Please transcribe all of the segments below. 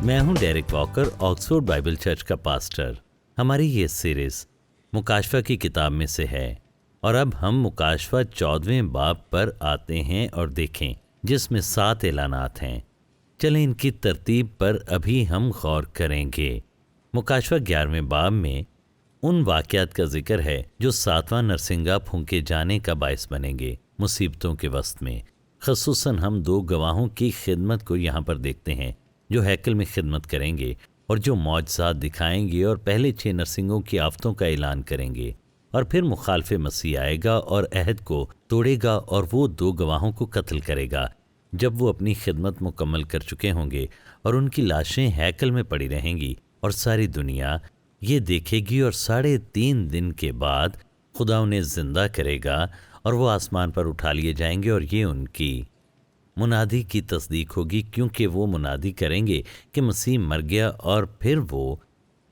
میں ہوں Dirac Walker, Oxford Bible church کا پاسٹر۔ ہماری یہ سیریز مکاشفہ کی کتاب میں سے ہے، اور اب ہم مکاشفہ 14ویں باب پر آتے ہیں اور دیکھیں جس میں 7 اعلانات ہیں۔ چلیں ان کی ترتیب پر ابھی ہم غور کریں گے۔ مکاشفہ 11ویں باب میں ان واقعات کا ذکر ہے جو 7واں نرسنگا پھونکے جانے کا باعث بنیں گے مصیبتوں کے وسط میں۔ خصوصاً ہم 2 گواہوں کی خدمت کو یہاں پر دیکھتے ہیں جو ہیکل میں خدمت کریں گے اور جو معجزات دکھائیں گے اور پہلے 6 نرسنگوں کی آفتوں کا اعلان کریں گے۔ اور پھر مخالف مسیح آئے گا اور عہد کو توڑے گا اور وہ 2 گواہوں کو قتل کرے گا جب وہ اپنی خدمت مکمل کر چکے ہوں گے، اور ان کی لاشیں ہیکل میں پڑی رہیں گی اور ساری دنیا یہ دیکھے گی، اور 3.5 دن کے بعد خدا انہیں زندہ کرے گا اور وہ آسمان پر اٹھا لیے جائیں گے، اور یہ ان کی منادی کی تصدیق ہوگی، کیونکہ وہ منادی کریں گے کہ مسیح مر گیا اور پھر وہ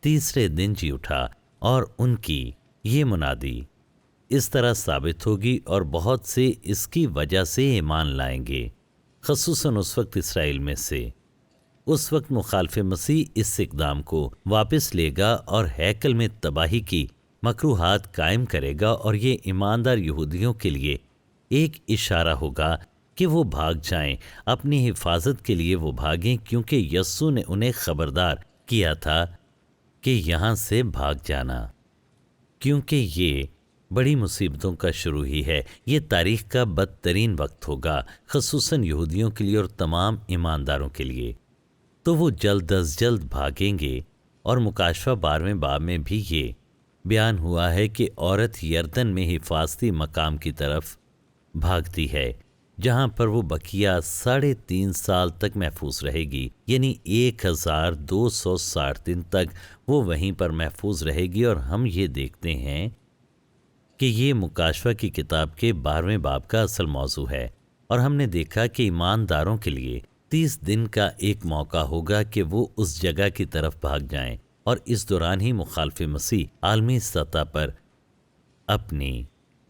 تیسرے دن جی اٹھا، اور ان کی یہ منادی اس طرح ثابت ہوگی اور بہت سے اس کی وجہ سے ایمان لائیں گے، خصوصاً اس وقت اسرائیل میں سے۔ اس وقت مخالف مسیح اس اقدام کو واپس لے گا اور ہیکل میں تباہی کی مکروہات قائم کرے گا، اور یہ ایماندار یہودیوں کے لیے ایک اشارہ ہوگا کہ وہ بھاگ جائیں، اپنی حفاظت کے لیے وہ بھاگیں، کیونکہ یسوع نے انہیں خبردار کیا تھا کہ یہاں سے بھاگ جانا، کیونکہ یہ بڑی مصیبتوں کا شروع ہی ہے۔ یہ تاریخ کا بدترین وقت ہوگا، خصوصاً یہودیوں کے لیے اور تمام ایمانداروں کے لیے۔ تو وہ جلد از جلد بھاگیں گے، اور مکاشفہ 12ویں باب میں بھی یہ بیان ہوا ہے کہ عورت یردن میں حفاظتی مقام کی طرف بھاگتی ہے، جہاں پر وہ بقیہ 3.5 سال تک محفوظ رہے گی، یعنی 1260 دن تک وہ وہیں پر محفوظ رہے گی۔ اور ہم یہ دیکھتے ہیں کہ یہ مکاشفہ کی کتاب کے 12ویں باب کا اصل موضوع ہے، اور ہم نے دیکھا کہ ایمانداروں کے لیے 30 دن کا ایک موقع ہوگا کہ وہ اس جگہ کی طرف بھاگ جائیں، اور اس دوران ہی مخالف مسیح عالمی سطح پر اپنی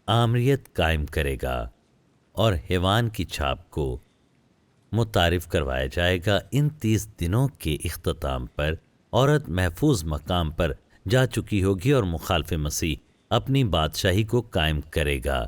آمریت قائم کرے گا اور حیوان کی چھاپ کو متعارف کروایا جائے گا۔ ان 30 دنوں کے اختتام پر عورت محفوظ مقام پر جا چکی ہوگی اور مخالف مسیح اپنی بادشاہی کو قائم کرے گا،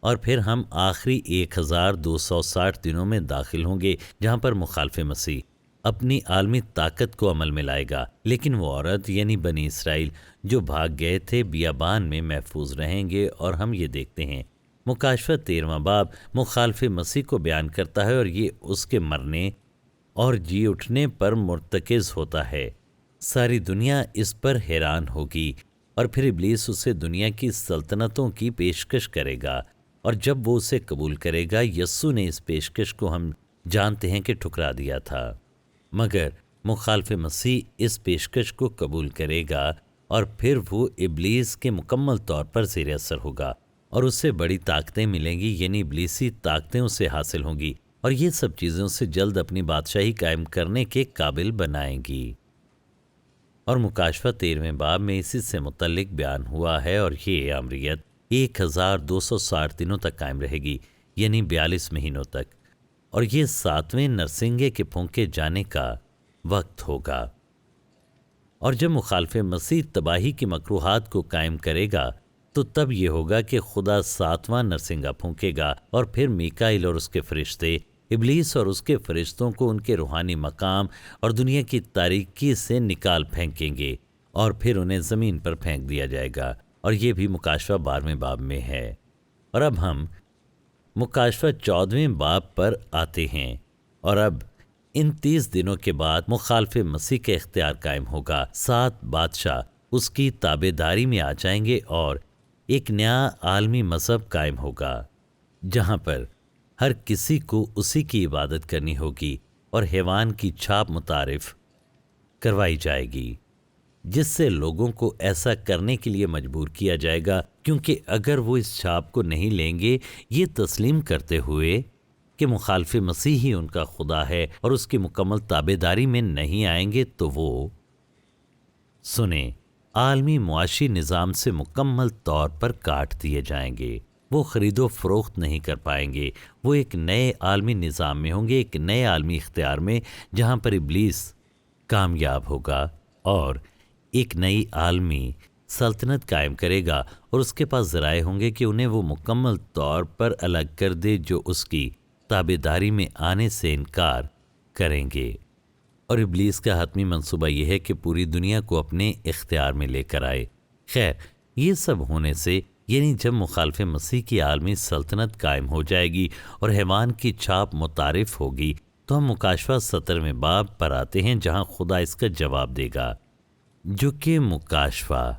اور پھر ہم آخری 1260 دنوں میں داخل ہوں گے جہاں پر مخالف مسیح اپنی عالمی طاقت کو عمل میں لائے گا، لیکن وہ عورت یعنی بنی اسرائیل جو بھاگ گئے تھے بیابان میں محفوظ رہیں گے۔ اور ہم یہ دیکھتے ہیں مکاشفہ 13واں باب مخالف مسیح کو بیان کرتا ہے، اور یہ اس کے مرنے اور جی اٹھنے پر مرتکز ہوتا ہے۔ ساری دنیا اس پر حیران ہوگی، اور پھر ابلیس اسے دنیا کی سلطنتوں کی پیشکش کرے گا، اور جب وہ اسے قبول کرے گا، یسوع نے اس پیشکش کو ہم جانتے ہیں کہ ٹھکرا دیا تھا، مگر مخالف مسیح اس پیشکش کو قبول کرے گا، اور پھر وہ ابلیس کے مکمل طور پر زیر اثر ہوگا، اور اسے بڑی طاقتیں ملیں گی، یعنی ابلیسی طاقتیں اسے حاصل ہوں گی، اور یہ سب چیزیں اسے جلد اپنی بادشاہی قائم کرنے کے قابل بنائیں گی۔ اور مکاشفہ 13ویں باب میں اسی سے متعلق بیان ہوا ہے، اور یہ آمریت 1260 دنوں تک قائم رہے گی، یعنی 42 مہینوں تک، اور یہ 7ویں نرسنگے کے پھونکے جانے کا وقت ہوگا۔ اور جب مخالف مسیح تباہی کی مکروہات کو قائم کرے گا تو تب یہ ہوگا کہ خدا 7واں نرسنگا پھونکے گا، اور پھر میکائیل اور اس کے فرشتے ابلیس اور اس کے فرشتوں کو ان کے روحانی مقام اور دنیا کی تاریکی سے نکال پھینکیں گے، اور پھر انہیں زمین پر پھینک دیا جائے گا، اور یہ بھی مکاشفہ 12ویں باب میں ہے۔ اور اب ہم مکاشفہ 14ویں باب پر آتے ہیں، اور اب ان 30 دنوں کے بعد مخالف مسیح کے اختیار قائم ہوگا۔ 7 بادشاہ اس کی تابع داری میں آ جائیں گے، اور ایک نیا عالمی مذہب قائم ہوگا جہاں پر ہر کسی کو اسی کی عبادت کرنی ہوگی، اور حیوان کی چھاپ متعارف کروائی جائے گی، جس سے لوگوں کو ایسا کرنے کے لیے مجبور کیا جائے گا، کیونکہ اگر وہ اس چھاپ کو نہیں لیں گے، یہ تسلیم کرتے ہوئے کہ مخالف مسیح ہی ان کا خدا ہے اور اس کی مکمل تابع داری میں نہیں آئیں گے، تو وہ سنیں عالمی معاشی نظام سے مکمل طور پر کاٹ دیے جائیں گے۔ وہ خرید و فروخت نہیں کر پائیں گے، وہ ایک نئے عالمی نظام میں ہوں گے، ایک نئے عالمی اختیار میں، جہاں پر ابلیس کامیاب ہوگا اور ایک نئی عالمی سلطنت قائم کرے گا، اور اس کے پاس ذرائع ہوں گے کہ انہیں وہ مکمل طور پر الگ کر دے جو اس کی تابعداری میں آنے سے انکار کریں گے۔ اور ابلیس کا حتمی منصوبہ یہ ہے کہ پوری دنیا کو اپنے اختیار میں لے کر آئے۔ خیر، یہ سب ہونے سے یعنی جب مخالف مسیح کی عالمی سلطنت قائم ہو جائے گی اور حیوان کی چھاپ متعارف ہوگی، تو ہم مکاشفہ 17ویں باب پر آتے ہیں جہاں خدا اس کا جواب دے گا، جو کہ مکاشفہ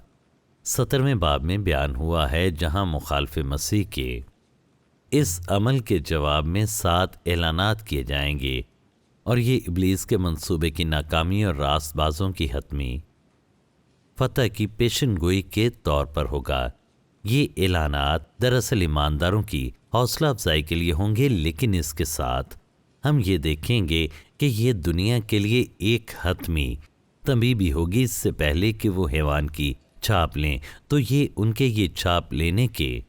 17ویں باب میں بیان ہوا ہے، جہاں مخالف مسیح کے اس عمل کے جواب میں 7 اعلانات کیے جائیں گے، اور یہ ابلیس کے منصوبے کی ناکامی اور راست بازوں کی حتمی فتح کی پیشن گوئی کے طور پر ہوگا۔ یہ اعلانات دراصل ایمانداروں کی حوصلہ افزائی کے لیے ہوں گے، لیکن اس کے ساتھ ہم یہ دیکھیں گے کہ یہ دنیا کے لیے ایک حتمی تنبیہ بھی ہوگی۔ اس سے پہلے کہ وہ حیوان کی چھاپ لیں، تو یہ ان کے یہ چھاپ لینے کے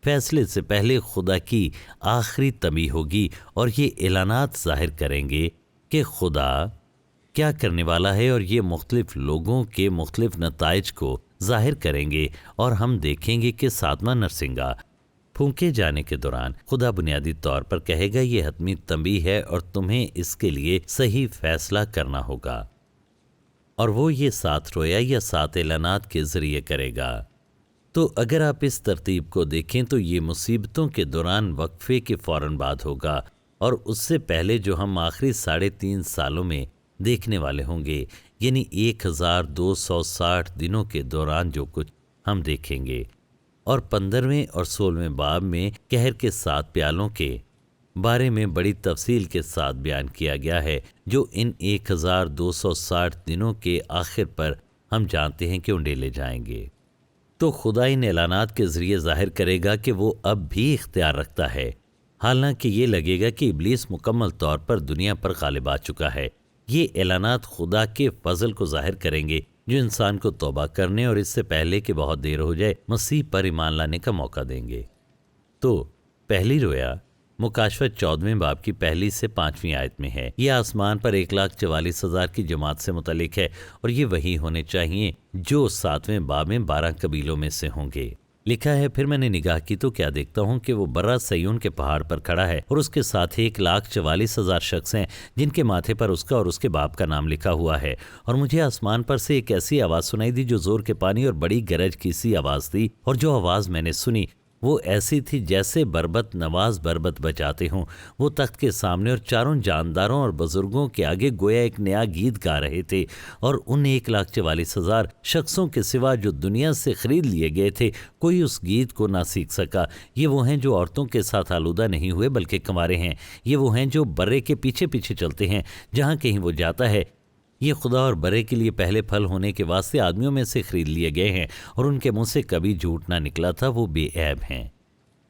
فیصلے سے پہلے خدا کی آخری تنبیہ ہوگی، اور یہ اعلانات ظاہر کریں گے کہ خدا کیا کرنے والا ہے، اور یہ مختلف لوگوں کے مختلف نتائج کو ظاہر کریں گے۔ اور ہم دیکھیں گے کہ 7واں نرسنگا پھونکے جانے کے دوران خدا بنیادی طور پر کہے گا یہ حتمی تنبیہ ہے اور تمہیں اس کے لیے صحیح فیصلہ کرنا ہوگا، اور وہ یہ 7 رویا یا 7 اعلانات کے ذریعے کرے گا۔ تو اگر آپ اس ترتیب کو دیکھیں تو یہ مصیبتوں کے دوران وقفے کے فوراً بعد ہوگا، اور اس سے پہلے جو ہم آخری 3.5 سالوں میں دیکھنے والے ہوں گے، یعنی 1260 دنوں کے دوران جو کچھ ہم دیکھیں گے۔ اور 15ویں اور 16ویں باب میں قہر کے 7 پیالوں کے بارے میں بڑی تفصیل کے ساتھ بیان کیا گیا ہے، جو ان 1260 دنوں کے آخر پر ہم جانتے ہیں کہ انڈیلے جائیں گے۔ تو خدا ان اعلانات کے ذریعے ظاہر کرے گا کہ وہ اب بھی اختیار رکھتا ہے، حالانکہ یہ لگے گا کہ ابلیس مکمل طور پر دنیا پر غالب آ چکا ہے۔ یہ اعلانات خدا کے فضل کو ظاہر کریں گے، جو انسان کو توبہ کرنے اور اس سے پہلے کہ بہت دیر ہو جائے مسیح پر ایمان لانے کا موقع دیں گے۔ تو پہلی رویا مکاشفہ 14ویں باب کی 1 سے 5ویں آیت میں ہے۔ یہ آسمان پر 1,44,000 کی جماعت سے متعلق ہے، اور یہ وہی ہونے چاہیے جو 7ویں باب میں 12 قبیلوں میں سے ہوں گے۔ لکھا ہے، پھر میں نے نگاہ کی تو کیا دیکھتا ہوں کہ وہ برا سیون کے پہاڑ پر کھڑا ہے، اور اس کے ساتھ 1,44,000 شخص ہیں جن کے ماتھے پر اس کا اور اس کے باپ کا نام لکھا ہوا ہے۔ اور مجھے آسمان پر سے ایک ایسی آواز سنائی دی جو زور کے پانی اور بڑی گرج کی سی آواز تھی، اور جو آواز میں نے سنی وہ ایسی تھی جیسے بربط نواز بربط بجاتے ہوں۔ وہ تخت کے سامنے اور چاروں جانداروں اور بزرگوں کے آگے گویا ایک نیا گیت گا رہے تھے، اور ان 1,44,000 شخصوں کے سوا جو دنیا سے خرید لیے گئے تھے کوئی اس گیت کو نہ سیکھ سکا۔ یہ وہ ہیں جو عورتوں کے ساتھ آلودہ نہیں ہوئے بلکہ کنوارے ہیں۔ یہ وہ ہیں جو برے کے پیچھے پیچھے چلتے ہیں جہاں کہیں وہ جاتا ہے۔ یہ خدا اور برے کے لیے پہلے پھل ہونے کے واسطے آدمیوں میں سے خرید لیے گئے ہیں، اور ان کے منہ سے کبھی جھوٹ نہ نکلا تھا، وہ بے عیب ہیں۔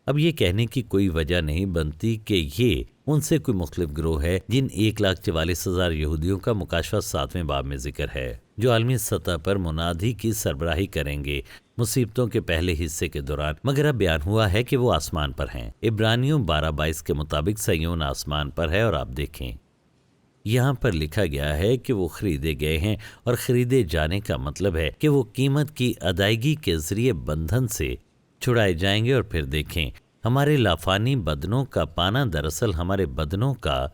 اب یہ کہنے کی کوئی وجہ نہیں بنتی کہ یہ ان سے کوئی مختلف گروہ ہے جن 1,44,000 یہودیوں کا مکاشفہ 7ویں باب میں ذکر ہے، جو عالمی سطح پر منادی کی سربراہی کریں گے مصیبتوں کے پہلے حصے کے دوران، مگر اب بیان ہوا ہے کہ وہ آسمان پر ہیں۔ عبرانیوں 12:22 کے مطابق صہیون آسمان پر ہے، اور آپ دیکھیں یہاں پر لکھا گیا ہے کہ وہ خریدے گئے ہیں، اور خریدے جانے کا مطلب ہے کہ وہ قیمت کی ادائیگی کے ذریعے بندھن سے چھڑائے جائیں گے۔ اور پھر دیکھیں، ہمارے لافانی بدنوں کا پانا دراصل ہمارے بدنوں کا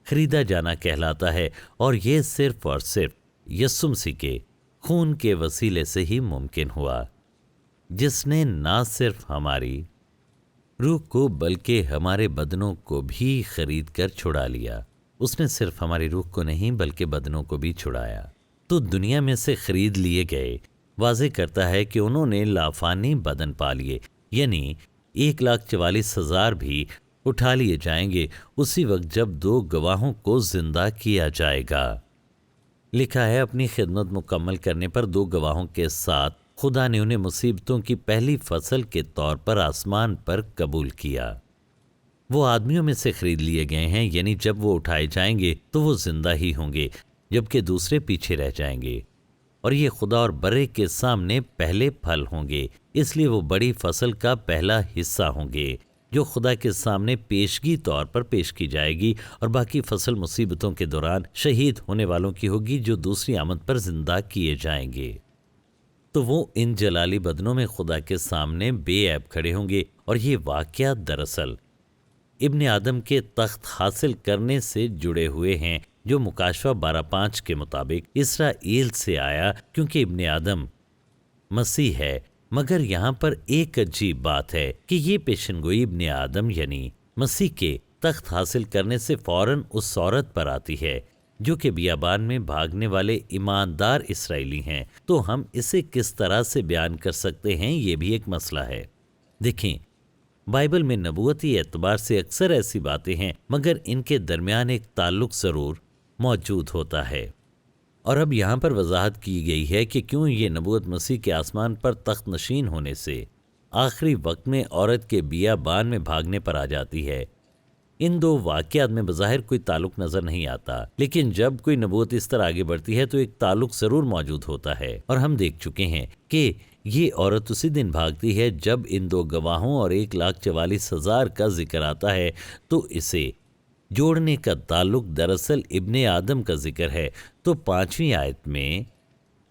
خریدا جانا کہلاتا ہے، اور یہ صرف اور صرف یسوع مسیح کے خون کے وسیلے سے ہی ممکن ہوا، جس نے نہ صرف ہماری روح کو بلکہ ہمارے بدنوں کو بھی خرید کر چھڑا لیا۔ اس نے صرف ہماری روح کو نہیں بلکہ بدنوں کو بھی چھڑایا۔ تو دنیا میں سے خرید لیے گئے واضح کرتا ہے کہ انہوں نے لافانی بدن پا لیے، یعنی 1,44,000 بھی اٹھا لیے جائیں گے اسی وقت جب 2 گواہوں کو زندہ کیا جائے گا۔ لکھا ہے، اپنی خدمت مکمل کرنے پر 2 گواہوں کے ساتھ خدا نے انہیں مصیبتوں کی پہلی فصل کے طور پر آسمان پر قبول کیا۔ وہ آدمیوں میں سے خرید لیے گئے ہیں، یعنی جب وہ اٹھائے جائیں گے تو وہ زندہ ہی ہوں گے، جبکہ دوسرے پیچھے رہ جائیں گے، اور یہ خدا اور برے کے سامنے پہلے پھل ہوں گے، اس لیے وہ بڑی فصل کا پہلا حصہ ہوں گے جو خدا کے سامنے پیشگی طور پر پیش کی جائے گی، اور باقی فصل مصیبتوں کے دوران شہید ہونے والوں کی ہوگی جو دوسری آمد پر زندہ کیے جائیں گے۔ تو وہ ان جلالی بدنوں میں خدا کے سامنے بے عیب کھڑے ہوں گے، اور یہ واقعات دراصل ابن آدم کے تخت حاصل کرنے سے جڑے ہوئے ہیں، جو مکاشفہ 12:5 کے مطابق اسرائیل سے آیا، کیونکہ ابن آدم مسیح ہے۔ مگر یہاں پر ایک عجیب بات ہے کہ یہ پیشنگوئی ابن آدم یعنی مسیح کے تخت حاصل کرنے سے فوراً اس عورت پر آتی ہے جو کہ بیابان میں بھاگنے والے ایماندار اسرائیلی ہیں۔ تو ہم اسے کس طرح سے بیان کر سکتے ہیں، یہ بھی ایک مسئلہ ہے۔ دیکھیں، بائبل میں نبوتی اعتبار سے اکثر ایسی باتیں ہیں، مگر ان کے درمیان ایک تعلق ضرور موجود ہوتا ہے، اور اب یہاں پر وضاحت کی گئی ہے کہ کیوں یہ نبوت مسیح کے آسمان پر تخت نشین ہونے سے آخری وقت میں عورت کے بیابان میں بھاگنے پر آ جاتی ہے۔ ان دو واقعات میں بظاہر کوئی تعلق نظر نہیں آتا، لیکن جب کوئی نبوت اس طرح آگے بڑھتی ہے تو ایک تعلق ضرور موجود ہوتا ہے، اور ہم دیکھ چکے ہیں کہ یہ عورت اسی دن بھاگتی ہے جب ان دو گواہوں اور 1,44,000 کا ذکر آتا ہے، تو اسے جوڑنے کا تعلق دراصل ابن آدم کا ذکر ہے۔ تو 5ویں آیت میں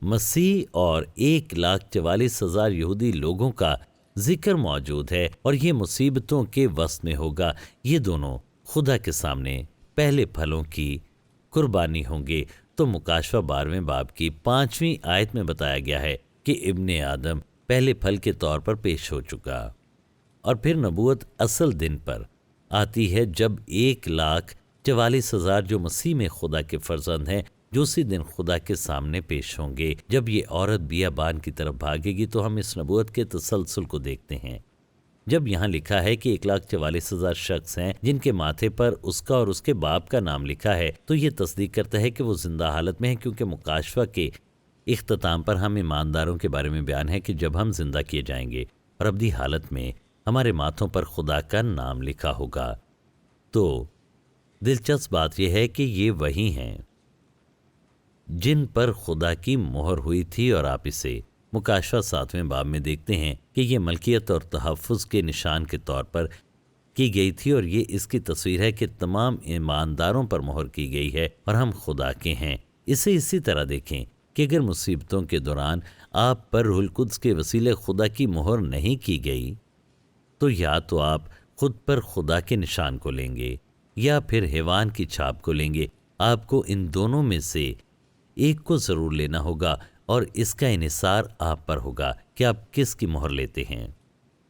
مسیح اور 1,44,000 یہودی لوگوں کا ذکر موجود ہے، اور یہ مصیبتوں کے وسط میں ہوگا۔ یہ دونوں خدا کے سامنے پہلے پھلوں کی قربانی ہوں گے۔ تو مکاشفہ 12ویں باب کی 5ویں آیت میں بتایا گیا ہے کہ ابن آدم پہلے پھل کے طور پر پیش ہو چکا، اور پھر نبوت اصل دن پر آتی ہے جب 1,44,000 جو مسیح میں خدا کے فرزند ہیں، جو اسی دن خدا کے سامنے پیش ہوں گے۔ جب یہ عورت بیابان کی طرف بھاگے گی تو ہم اس نبوت کے تسلسل کو دیکھتے ہیں۔ جب یہاں لکھا ہے کہ 1,44,000 شخص ہیں جن کے ماتھے پر اس کا اور اس کے باپ کا نام لکھا ہے، تو یہ تصدیق کرتا ہے کہ وہ زندہ حالت میں ہیں، کیونکہ مکاشفہ کے اختتام پر ہم ایمانداروں کے بارے میں بیان ہے کہ جب ہم زندہ کیے جائیں گے اور ابدی حالت میں ہمارے ماتھوں پر خدا کا نام لکھا ہوگا۔ تو دلچسپ بات یہ ہے کہ یہ وہی ہیں جن پر خدا کی مہر ہوئی تھی، اور آپ اسے مکاشفہ 7ویں باب میں دیکھتے ہیں کہ یہ ملکیت اور تحفظ کے نشان کے طور پر کی گئی تھی، اور یہ اس کی تصویر ہے کہ تمام ایمانداروں پر مہر کی گئی ہے اور ہم خدا کے ہیں۔ اسے اسی طرح دیکھیں کہ اگر مصیبتوں کے دوران آپ پر روح القدس کے وسیلے خدا کی مہر نہیں کی گئی، تو یا تو آپ خود پر خدا کے نشان کو لیں گے یا پھر حیوان کی چھاپ کو لیں گے۔ آپ کو ان دونوں میں سے ایک کو ضرور لینا ہوگا، اور اس کا انحصار آپ پر ہوگا کہ آپ کس کی مہر لیتے ہیں۔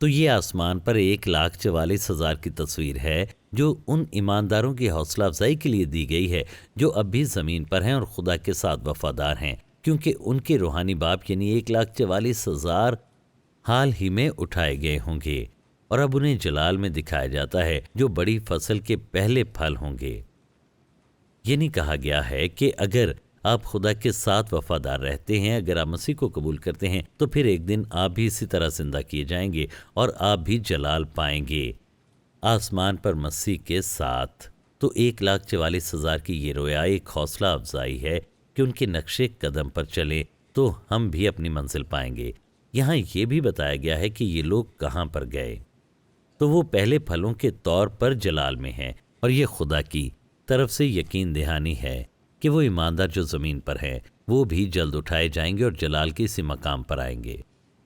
تو یہ آسمان پر 1,44,000 کی تصویر ہے جو ان ایمانداروں کی حوصلہ افزائی کے لیے دی گئی ہے جو اب بھی زمین پر ہیں اور خدا کے ساتھ وفادار ہیں، کیونکہ ان کے روحانی باپ یعنی 1,44,000 حال ہی میں اٹھائے گئے ہوں گے، اور اب انہیں جلال میں دکھایا جاتا ہے جو بڑی فصل کے پہلے پھل ہوں گے۔ یہ نہیں کہا گیا ہے کہ اگر آپ خدا کے ساتھ وفادار رہتے ہیں، اگر آپ مسیح کو قبول کرتے ہیں، تو پھر ایک دن آپ بھی اسی طرح زندہ کیے جائیں گے اور آپ بھی جلال پائیں گے آسمان پر مسیح کے ساتھ۔ تو 1,44,000 کی یہ رویا ایک حوصلہ افزائی ہے کہ ان کے نقشے قدم پر چلے تو ہم بھی اپنی منزل پائیں گے۔ یہاں یہ بھی بتایا گیا ہے کہ یہ لوگ کہاں پر گئے، تو وہ پہلے پھلوں کے طور پر جلال میں ہیں، اور یہ خدا کی طرف سے یقین دہانی ہے کہ وہ ایماندار جو زمین پر ہیں وہ بھی جلد اٹھائے جائیں گے اور جلال کے اسی مقام پر آئیں گے۔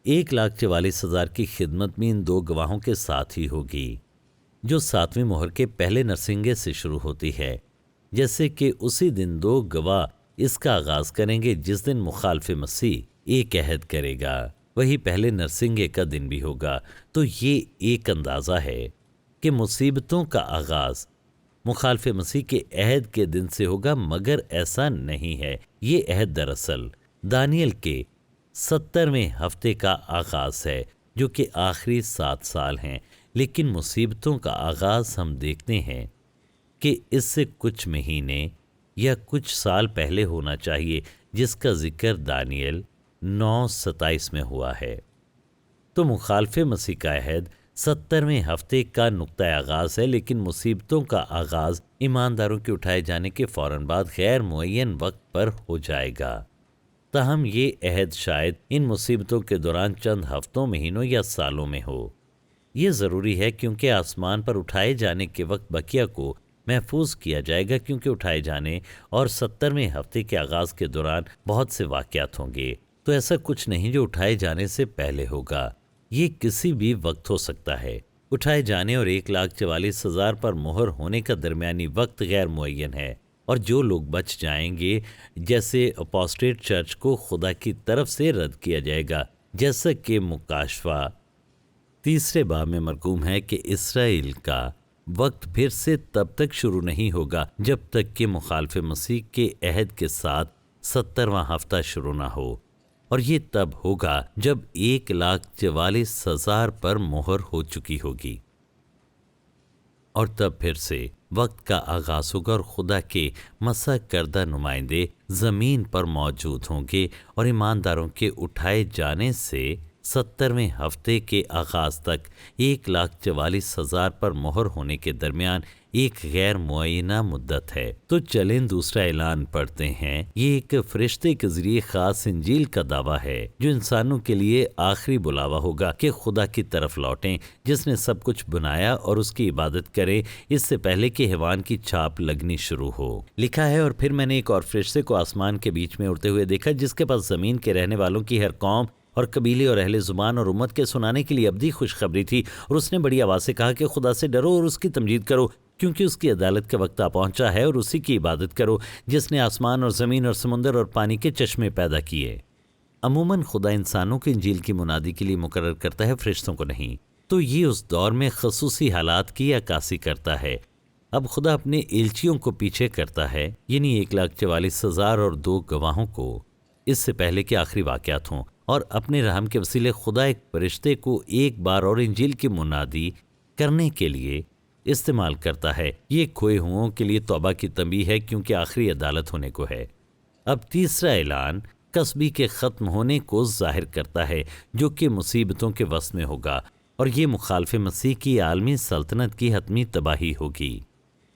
1,44,000 کی خدمت میں ان دو گواہوں کے ساتھ ہی ہوگی جو 7ویں مہر کے پہلے نرسنگے سے شروع ہوتی ہے، جیسے کہ اسی دن دو گواہ اس کا آغاز کریں گے جس دن مخالف مسیح ایک عہد کرے گا، وہی پہلے نرسنگے کا دن بھی ہوگا۔ تو یہ ایک اندازہ ہے کہ مصیبتوں کا آغاز مخالف مسیح کے عہد کے دن سے ہوگا، مگر ایسا نہیں ہے۔ یہ عہد دراصل دانیل کے 70ویں ہفتے کا آغاز ہے جو کہ آخری 7 سال ہیں، لیکن مصیبتوں کا آغاز ہم دیکھتے ہیں کہ اس سے کچھ مہینے یا کچھ سال پہلے ہونا چاہیے، جس کا ذکر دانیل 9:27 میں ہوا ہے۔ تو مخالف مسیح کا عہد 70ویں ہفتے کا نقطہ آغاز ہے، لیکن مصیبتوں کا آغاز ایمانداروں کے اٹھائے جانے کے فوراً بعد غیر معین وقت پر ہو جائے گا۔ تاہم یہ عہد شاید ان مصیبتوں کے دوران چند ہفتوں، مہینوں یا سالوں میں ہو۔ یہ ضروری ہے کیونکہ آسمان پر اٹھائے جانے کے وقت بقیہ کو محفوظ کیا جائے گا، کیونکہ اٹھائے جانے اور 70ویں ہفتے کے آغاز کے دوران بہت سے واقعات ہوں گے۔ تو ایسا کچھ نہیں جو اٹھائے جانے سے پہلے ہوگا، یہ کسی بھی وقت ہو سکتا ہے۔ اٹھائے جانے اور 1,44,000 پر مہر ہونے کا درمیانی وقت غیر معین ہے، اور جو لوگ بچ جائیں گے جیسے اپوسٹیٹ چرچ کو خدا کی طرف سے رد کیا جائے گا، جیسا کہ مکاشفہ 3 باب میں مرقوم ہے کہ اسرائیل کا وقت پھر سے تب تک شروع نہیں ہوگا جب تک کہ مخالف مسیح کے عہد کے ساتھ 70واں ہفتہ شروع نہ ہو، اور یہ تب ہوگا جب 1,44,000 پر مہر ہو چکی ہوگی، اور تب پھر سے وقت کا آغاز ہوگا اور خدا کے مسح کردہ نمائندے زمین پر موجود ہوں گے، اور ایمانداروں کے اٹھائے جانے سے 70ویں ہفتے کے آغاز تک 1,44,000 پر مہر ہونے کے درمیان ایک غیر معینہ مدت ہے۔ تو چلیں دوسرا اعلان پڑھتے ہیں۔ یہ ایک فرشتے کے ذریعے خاص انجیل کا دعویٰ ہے جو انسانوں کے لیے آخری بلاوا ہوگا کہ خدا کی طرف لوٹیں جس نے سب کچھ بنایا اور اس کی عبادت کریں اس سے پہلے کہ حیوان کی چھاپ لگنی شروع ہو۔ لکھا ہے، اور پھر میں نے ایک اور فرشتے کو آسمان کے بیچ میں اڑتے ہوئے دیکھا جس کے پاس زمین کے رہنے والوں کی ہر قوم اور قبیلے اور اہل زبان اور امت کے سنانے کے لیے ابدی خوشخبری تھی، اور اس نے بڑی آواز سے کہا کہ خدا سے ڈرو اور اس کی تمجید کرو، کیونکہ اس کی عدالت کا وقت آ پہنچا ہے، اور اسی کی عبادت کرو جس نے آسمان اور زمین اور سمندر اور پانی کے چشمے پیدا کیے۔ عموماً خدا انسانوں کے انجیل کی منادی کے لیے مقرر کرتا ہے، فرشتوں کو نہیں، تو یہ اس دور میں خصوصی حالات کی عکاسی کرتا ہے۔ اب خدا اپنے ایلچیوں کو پیچھے کرتا ہے، یعنی 1,44,000 اور 2 گواہوں کو اس سے پہلے کہ آخری واقعات ہوں، اور اپنے رحم کے وسیلے خدا ایک فرشتے کو ایک بار اور انجیل کی منادی کرنے کے لیے استعمال کرتا ہے۔ یہ کھوئے ہوئوں کے لیے توبہ کی تنبیہ ہے کیونکہ آخری عدالت ہونے کو ہے۔ اب تیسرا اعلان کسبی کے ختم ہونے کو ظاہر کرتا ہے جو کہ مصیبتوں کے وسط میں ہوگا، اور یہ مخالف مسیح کی عالمی سلطنت کی حتمی تباہی ہوگی۔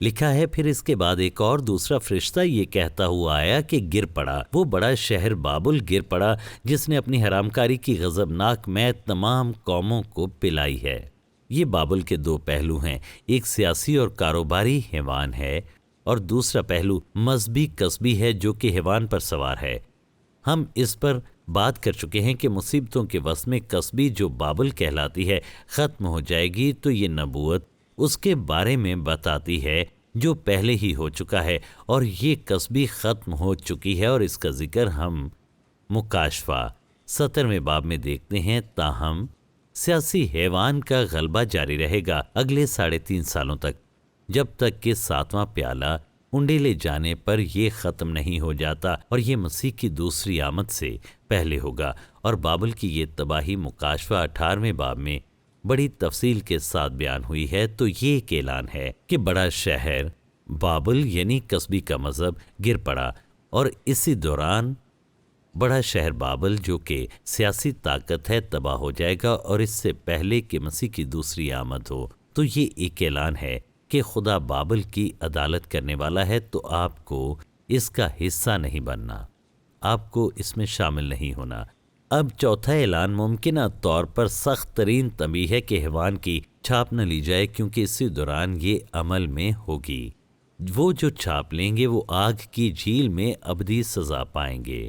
لکھا ہے، پھر اس کے بعد ایک اور دوسرا فرشتہ یہ کہتا ہوا آیا کہ گر پڑا، وہ بڑا شہر بابل گر پڑا جس نے اپنی حرام کاری کی غضبناک میت تمام قوموں کو پلائی ہے۔ یہ بابل کے 2 پہلو ہیں، ایک سیاسی اور کاروباری حیوان ہے، اور دوسرا پہلو مذہبی کسبی ہے جو کہ حیوان پر سوار ہے۔ ہم اس پر بات کر چکے ہیں کہ مصیبتوں کے وسط میں کسبی جو بابل کہلاتی ہے ختم ہو جائے گی، تو یہ نبوت اس کے بارے میں بتاتی ہے جو پہلے ہی ہو چکا ہے، اور یہ کسبی ختم ہو چکی ہے، اور اس کا ذکر ہم مکاشفہ 17ویں باب میں دیکھتے ہیں۔ تاہم سیاسی حیوان کا غلبہ جاری رہے گا اگلے 3.5 سالوں تک، جب تک کہ 7واں پیالہ انڈیلے جانے پر یہ ختم نہیں ہو جاتا، اور یہ مسیح کی دوسری آمد سے پہلے ہوگا۔ اور بابل کی یہ تباہی مکاشفہ 18ویں باب میں بڑی تفصیل کے ساتھ بیان ہوئی ہے۔ تو یہ ایک اعلان ہے کہ بڑا شہر بابل یعنی کسبی کا مذہب گر پڑا، اور اسی دوران بڑا شہر بابل جو کہ سیاسی طاقت ہے تباہ ہو جائے گا، اور اس سے پہلے کہ مسیح کی دوسری آمد ہو۔ تو یہ ایک اعلان ہے کہ خدا بابل کی عدالت کرنے والا ہے، تو آپ کو اس کا حصہ نہیں بننا، آپ کو اس میں شامل نہیں ہونا۔ اب چوتھا اعلان ممکنہ طور پر سخت ترین تنبیہ ہے کہ حیوان کی چھاپ نہ لی جائے، کیونکہ اسی دوران یہ عمل میں ہوگی۔ وہ جو چھاپ لیں گے وہ آگ کی جھیل میں ابدی سزا پائیں گے۔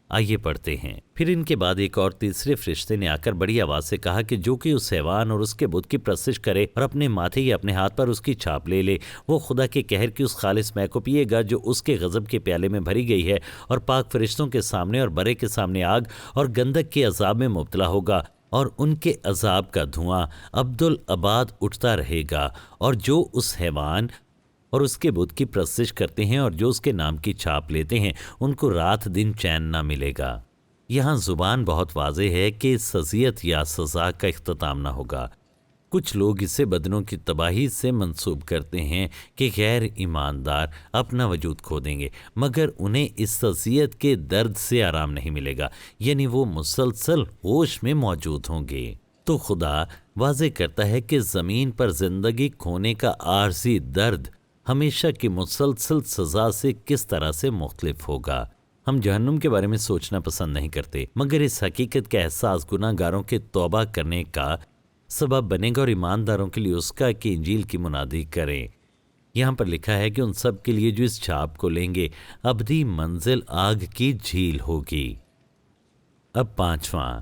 آئیے پڑھتے ہیں۔ پھر ان کے بعد ایک اور تیسرے فرشتے نے آ کر بڑی آواز سے کہا کہ جو کہ اس حیوان اور اس کے بت کی پرستش کرے اور اپنے ماتھے یا اپنے ہاتھ پر اس کی چھاپ لے لے، وہ خدا کے قہر کی اس خالص مے کو پیے گا جو اس کے غضب کے پیالے میں بھری گئی ہے، اور پاک فرشتوں کے سامنے اور برے کے سامنے آگ اور گندک کے عذاب میں مبتلا ہوگا، اور ان کے عذاب کا دھواں ابدالآباد اٹھتا رہے گا۔ اور جو اس حیوان اور اس کے بت کی پرستش کرتے ہیں اور جو اس کے نام کی چھاپ لیتے ہیں، ان کو رات دن چین نہ ملے گا۔ یہاں زبان بہت واضح ہے کہ سزیت یا سزا کا اختتام نہ ہوگا۔ کچھ لوگ اسے بدنوں کی تباہی سے منسوب کرتے ہیں کہ غیر ایماندار اپنا وجود کھو دیں گے، مگر انہیں اس سزیت کے درد سے آرام نہیں ملے گا، یعنی وہ مسلسل ہوش میں موجود ہوں گے۔ تو خدا واضح کرتا ہے کہ زمین پر زندگی کھونے کا عارضی درد ہمیشہ کی مسلسل سزا سے کس طرح سے مختلف ہوگا۔ ہم جہنم کے بارے میں سوچنا پسند نہیں کرتے، مگر اس حقیقت کا احساس گناہ گاروں کے توبہ کرنے کا سبب بنے گا اور ایمانداروں کے لیے اس کا کہ انجیل کی منادی کریں۔ یہاں پر لکھا ہے کہ ان سب کے لیے جو اس چھاپ کو لیں گے ابدی منزل آگ کی جھیل ہوگی۔ اب پانچواں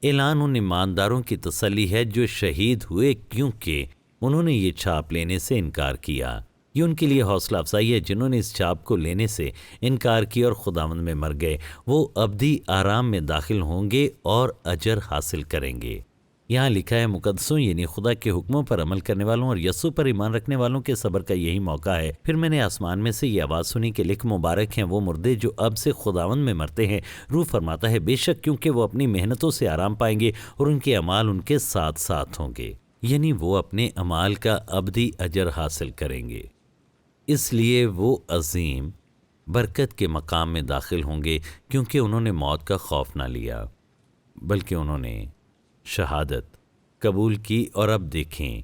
اعلان ان ایمانداروں کی تسلی ہے جو شہید ہوئے کیونکہ انہوں نے یہ چھاپ لینے سے انکار کیا۔ یہ ان کے لیے حوصلہ افزائی ہے جنہوں نے اس چھاپ کو لینے سے انکار کیا اور خداوند میں مر گئے، وہ ابدی آرام میں داخل ہوں گے اور اجر حاصل کریں گے۔ یہاں لکھا ہے مقدسوں یعنی خدا کے حکموں پر عمل کرنے والوں اور یسوع پر ایمان رکھنے والوں کے صبر کا یہی موقع ہے۔ پھر میں نے آسمان میں سے یہ آواز سنی کہ لکھ مبارک ہیں وہ مردے جو اب سے خداوند میں مرتے ہیں۔ روح فرماتا ہے بے شک کیونکہ وہ اپنی محنتوں سے آرام پائیں گے اور ان کے اعمال ان کے ساتھ ساتھ ہوں گے، یعنی وہ اپنے اعمال کا ابدی اجر حاصل کریں گے۔ اس لیے وہ عظیم برکت کے مقام میں داخل ہوں گے کیونکہ انہوں نے موت کا خوف نہ لیا بلکہ انہوں نے شہادت قبول کی۔ اور اب دیکھیں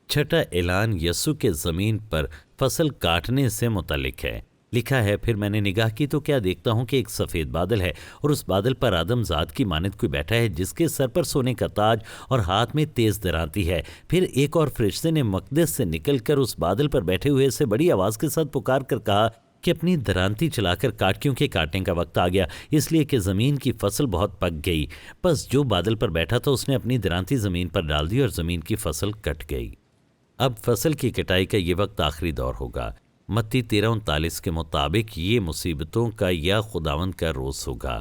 چھٹا اعلان یسوع کے زمین پر فصل کاٹنے سے متعلق ہے۔ لکھا ہے پھر میں نے نگاہ کی تو کیا دیکھتا ہوں کہ ایک سفید بادل ہے اور اس بادل پر آدم ذات کی مانند کوئی بیٹھا ہے جس کے سر پر سونے کا تاج اور ہاتھ میں تیز درانتی ہے۔ پھر ایک اور فرشتے نے مقدس سے نکل کر اس بادل پر بیٹھے ہوئے سے بڑی آواز کے ساتھ پکار کر کہا کہ اپنی درانتی چلا کر کاٹ کیونکہ کاٹنے کا وقت آ گیا، اس لیے کہ زمین کی فصل بہت پک گئی۔ پس جو بادل پر بیٹھا تھا اس نے اپنی درانتی زمین پر ڈال دی اور زمین کی فصل کٹ گئی۔ اب فصل کی کٹائی کا یہ وقت آخری دور ہوگا۔ متی 13:39 کے مطابق یہ مصیبتوں کا یا خداوند کا روز ہوگا،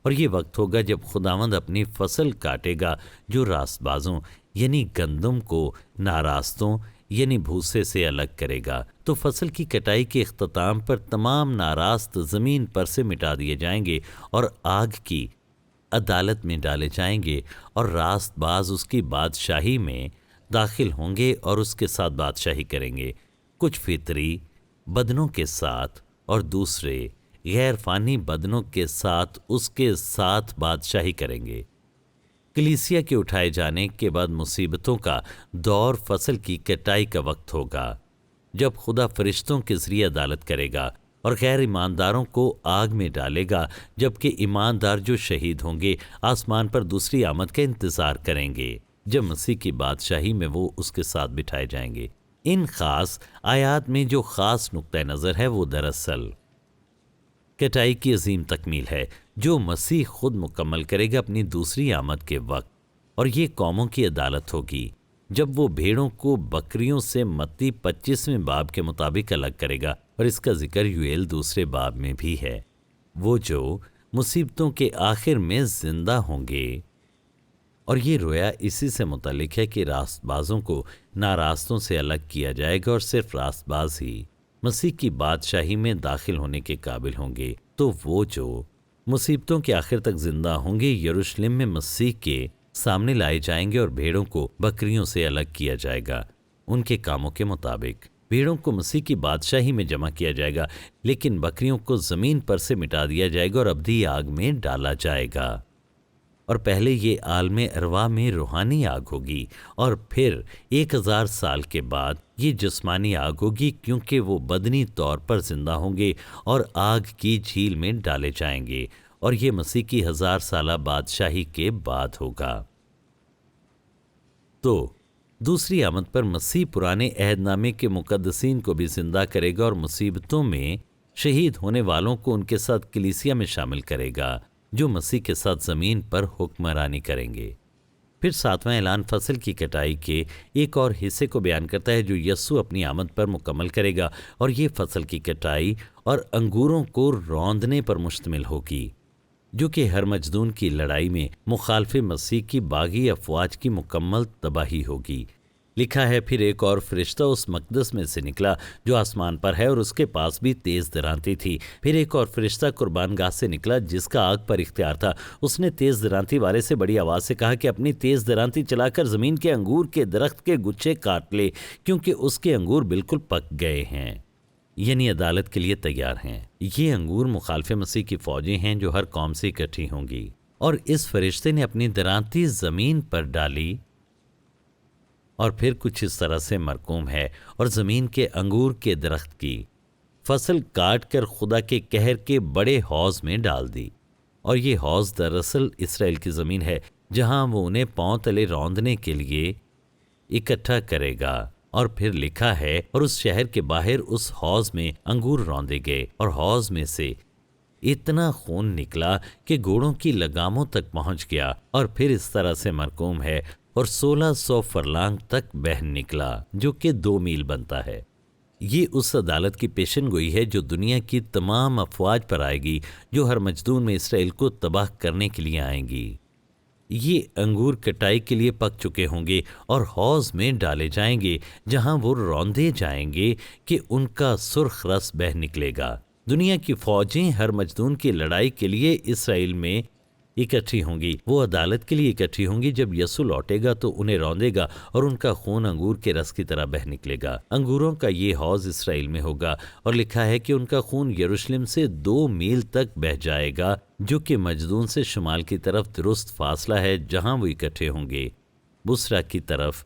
اور یہ وقت ہوگا جب خداوند اپنی فصل کاٹے گا جو راست بازوں یعنی گندم کو ناراستوں یعنی بھوسے سے الگ کرے گا۔ تو فصل کی کٹائی کے اختتام پر تمام ناراست زمین پر سے مٹا دیے جائیں گے اور آگ کی عدالت میں ڈالے جائیں گے، اور راست باز اس کی بادشاہی میں داخل ہوں گے اور اس کے ساتھ بادشاہی کریں گے، کچھ فطری بدنوں کے ساتھ اور دوسرے غیر فانی بدنوں کے ساتھ اس کے ساتھ بادشاہی کریں گے۔ کلیسیا کے اٹھائے جانے کے بعد مصیبتوں کا دور فصل کی کٹائی کا وقت ہوگا، جب خدا فرشتوں کے ذریعے عدالت کرے گا اور غیر ایمانداروں کو آگ میں ڈالے گا، جبکہ ایماندار جو شہید ہوں گے آسمان پر دوسری آمد کا انتظار کریں گے جب مسیح کی بادشاہی میں وہ اس کے ساتھ بٹھائے جائیں گے۔ ان خاص آیات میں جو خاص نقطہ نظر ہے وہ دراصل کٹائی کی عظیم تکمیل ہے جو مسیح خود مکمل کرے گا اپنی دوسری آمد کے وقت، اور یہ قوموں کی عدالت ہوگی جب وہ بھیڑوں کو بکریوں سے متی 25ویں باب کے مطابق الگ کرے گا، اور اس کا ذکر یوئیل 2 باب میں بھی ہے۔ وہ جو مصیبتوں کے آخر میں زندہ ہوں گے، اور یہ رویا اسی سے متعلق ہے کہ راست بازوں کو ناراستوں سے الگ کیا جائے گا اور صرف راست باز ہی مسیح کی بادشاہی میں داخل ہونے کے قابل ہوں گے۔ تو وہ جو مصیبتوں کے آخر تک زندہ ہوں گے یروشلم میں مسیح کے سامنے لائے جائیں گے، اور بھیڑوں کو بکریوں سے الگ کیا جائے گا ان کے کاموں کے مطابق۔ بھیڑوں کو مسیح کی بادشاہی میں جمع کیا جائے گا، لیکن بکریوں کو زمین پر سے مٹا دیا جائے گا اور ابدی آگ میں ڈالا جائے گا۔ اور پہلے یہ عالم ارواح میں روحانی آگ ہوگی، اور پھر 1000 سال کے بعد یہ جسمانی آگ ہوگی، کیونکہ وہ بدنی طور پر زندہ ہوں گے اور آگ کی جھیل میں ڈالے جائیں گے، اور یہ مسیح کی 1000 سالہ بادشاہی کے بعد ہوگا۔ تو دوسری آمد پر مسیح پرانے عہد نامے کے مقدسین کو بھی زندہ کرے گا اور مصیبتوں میں شہید ہونے والوں کو ان کے ساتھ کلیسیا میں شامل کرے گا جو مسیح کے ساتھ زمین پر حکمرانی کریں گے۔ پھر 7واں اعلان فصل کی کٹائی کے ایک اور حصے کو بیان کرتا ہے جو یسوع اپنی آمد پر مکمل کرے گا، اور یہ فصل کی کٹائی اور انگوروں کو روندنے پر مشتمل ہوگی، جو کہ ہر مجدون کی لڑائی میں مخالف مسیح کی باغی افواج کی مکمل تباہی ہوگی۔ لکھا ہے پھر ایک اور فرشتہ اس مقدس میں سے نکلا جو آسمان پر ہے، اور اس کے پاس بھی تیز درانتی تھی۔ پھر ایک اور فرشتہ قربان گاہ سے نکلا جس کا آگ پر اختیار تھا، اس نے تیز درانتی والے سے بڑی آواز سے کہا کہ اپنی تیز درانتی چلا کر زمین کے انگور کے درخت کے گچھے کاٹ لے، کیونکہ اس کے انگور بالکل پک گئے ہیں، یعنی عدالت کے لیے تیار ہیں۔ یہ انگور مخالف مسیح کی فوجیں ہیں جو ہر قوم سے اکٹھی ہوں گی۔ اور اس فرشتے نے اپنی درانتی زمین پر ڈالی، اور پھر کچھ اس طرح سے مرقوم ہے، اور زمین کے انگور کے درخت کی فصل کاٹ کر خدا کے قہر کے بڑے حوض میں ڈال دی۔ اور یہ حوض دراصل اسرائیل کی زمین ہے جہاں وہ انہیں پاؤں تلے روندنے کے لیے اکٹھا کرے گا۔ اور پھر لکھا ہے اور اس شہر کے باہر اس حوض میں انگور روندے گئے اور حوض میں سے اتنا خون نکلا کہ گھوڑوں کی لگاموں تک پہنچ گیا اور پھر اس طرح سے مرقوم ہے اور 1600 فرلانگ تک بہہ نکلا جو کہ 2 میل بنتا ہے۔ یہ اس عدالت کی پیشن گوئی ہے جو دنیا کی تمام افواج پر آئے گی جو ہر مجدون میں اسرائیل کو تباہ کرنے کے لیے آئیں گی۔ یہ انگور کٹائی کے لیے پک چکے ہوں گے اور حوض میں ڈالے جائیں گے جہاں وہ روندے جائیں گے کہ ان کا سرخ رس بہہ نکلے گا۔ دنیا کی فوجیں ہر مجدون کی لڑائی کے لیے اسرائیل میں اکٹھی ہوں گی۔ وہ عدالت کے لیے اکٹھی ہوں گی۔ جب یسوع لوٹے گا تو انہیں روندے گا اور ان کا خون انگور کے رس کی طرح بہہ نکلے گا۔ انگوروں کا یہ حوض اسرائیل میں ہوگا اور لکھا ہے کہ ان کا خون یروشلم سے 2 میل تک بہہ جائے گا جو کہ مجدون سے شمال کی طرف درست فاصلہ ہے جہاں وہ اکٹھے ہوں گے، بصرہ کی طرف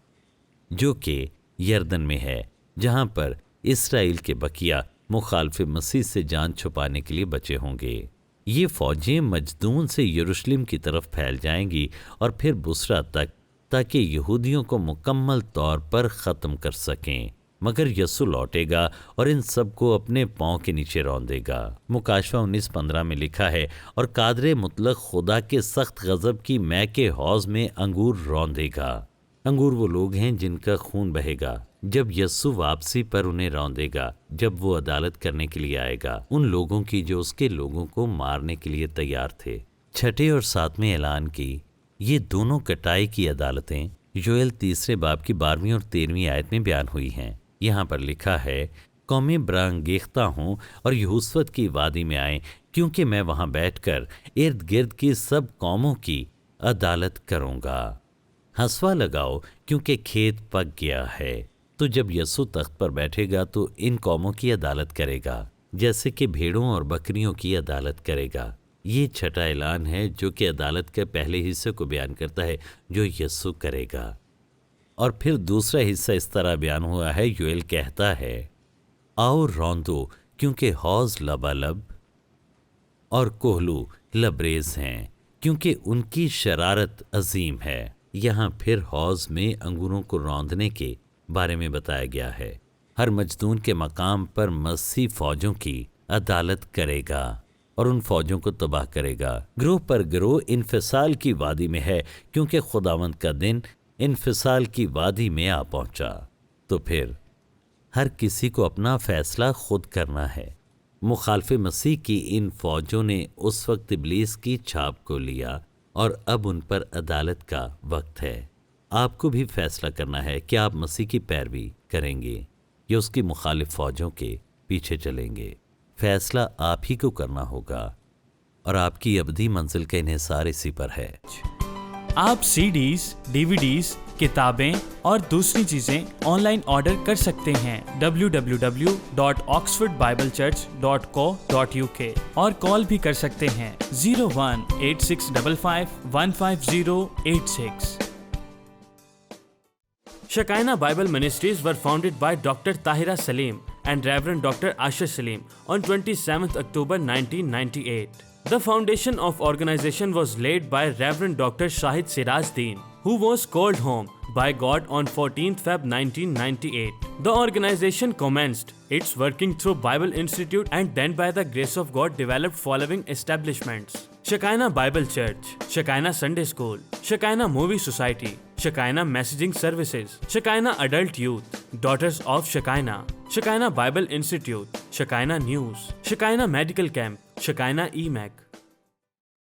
جو کہ یردن میں ہے، جہاں پر اسرائیل کے بقیہ مخالف مسیح سے جان چھپانے کے لیے بچے ہوں گے۔ یہ فوجیں مجدون سے یروشلم کی طرف پھیل جائیں گی اور پھر بصرہ تک، تاکہ یہودیوں کو مکمل طور پر ختم کر سکیں۔ مگر یسوع لوٹے گا اور ان سب کو اپنے پاؤں کے نیچے روندے گا۔ مکاشفہ 19:15 میں لکھا ہے اور قادر مطلق خدا کے سخت غضب کی مے کے حوض میں انگور روندے گا۔ انگور وہ لوگ ہیں جن کا خون بہے گا جب یسوع واپسی پر انہیں روندے گا، جب وہ عدالت کرنے کے لیے آئے گا ان لوگوں کی جو اس کے لوگوں کو مارنے کے لیے تیار تھے۔ 6 اور 7 اعلان کی یہ دونوں کٹائی کی عدالتیں یوئیل 3 باب کی 12 اور 13 آیت میں بیان ہوئی ہیں۔ یہاں پر لکھا ہے، قومیں برانگیختہ ہوں اور یہوسفت کی وادی میں آئیں، کیونکہ میں وہاں بیٹھ کر ارد گرد کی سب قوموں کی عدالت کروں گا۔ ہنسوا لگاؤ کیونکہ کھیت پک گیا ہے۔ تو جب یسوع تخت پر بیٹھے گا تو ان قوموں کی عدالت کرے گا جیسے کہ بھیڑوں اور بکریوں کی عدالت کرے گا۔ یہ 6 اعلان ہے جو کہ عدالت کے پہلے حصے کو بیان کرتا ہے جو یسوع کرے گا، اور پھر دوسرا حصہ اس طرح بیان ہوا ہے۔ یوئیل کہتا ہے، آؤ روندو کیونکہ حوض لبالب اور کوہلو لبریز ہیں، کیونکہ ان کی شرارت عظیم ہے۔ یہاں پھر حوض میں انگوروں کو روندنے کے بارے میں بتایا گیا ہے۔ ہر مجدون کے مقام پر مسیح فوجوں کی عدالت کرے گا اور ان فوجوں کو تباہ کرے گا۔ گروہ پر گروہ انفصال کی وادی میں ہے، کیونکہ خداوند کا دن انفصال کی وادی میں آ پہنچا۔ تو پھر ہر کسی کو اپنا فیصلہ خود کرنا ہے۔ مخالف مسیح کی ان فوجوں نے اس وقت ابلیس کی چھاپ کو لیا اور اب ان پر عدالت کا وقت ہے۔ آپ کو بھی فیصلہ کرنا ہے کہ آپ مسیح کی پیروی کریں گے یا اس کی مخالف فوجوں کے پیچھے چلیں گے۔ فیصلہ آپ ہی کو کرنا ہوگا اور آپ کی ابدی منزل کا انحصار اسی پر ہے۔ آپ CDs، DVDs، کتابیں اور دوسری چیزیں آن لائن آرڈر کر سکتے ہیں www.oxfordbiblechurch.co.uk اور کال بھی کر سکتے ہیں 018655 15086۔ Shekinah Bible Ministries were founded by Dr. Tahira Salim and Reverend Dr. Asher Salim on 27th October 1998. The foundation of organization was laid by Reverend Dr. Shahid Siraj Deen, who was called home by God on 14th Feb 1998. The organization commenced its working through Bible Institute and then by the grace of God developed following establishments: Shekinah Bible Church, Shekinah Sunday School, Shekinah Movie Society, Shekinah Messaging Services, Shekinah Adult Youth, Daughters of Shekinah, Shekinah Bible Institute, Shekinah News, Shekinah Medical Camp, Shekinah EMAC,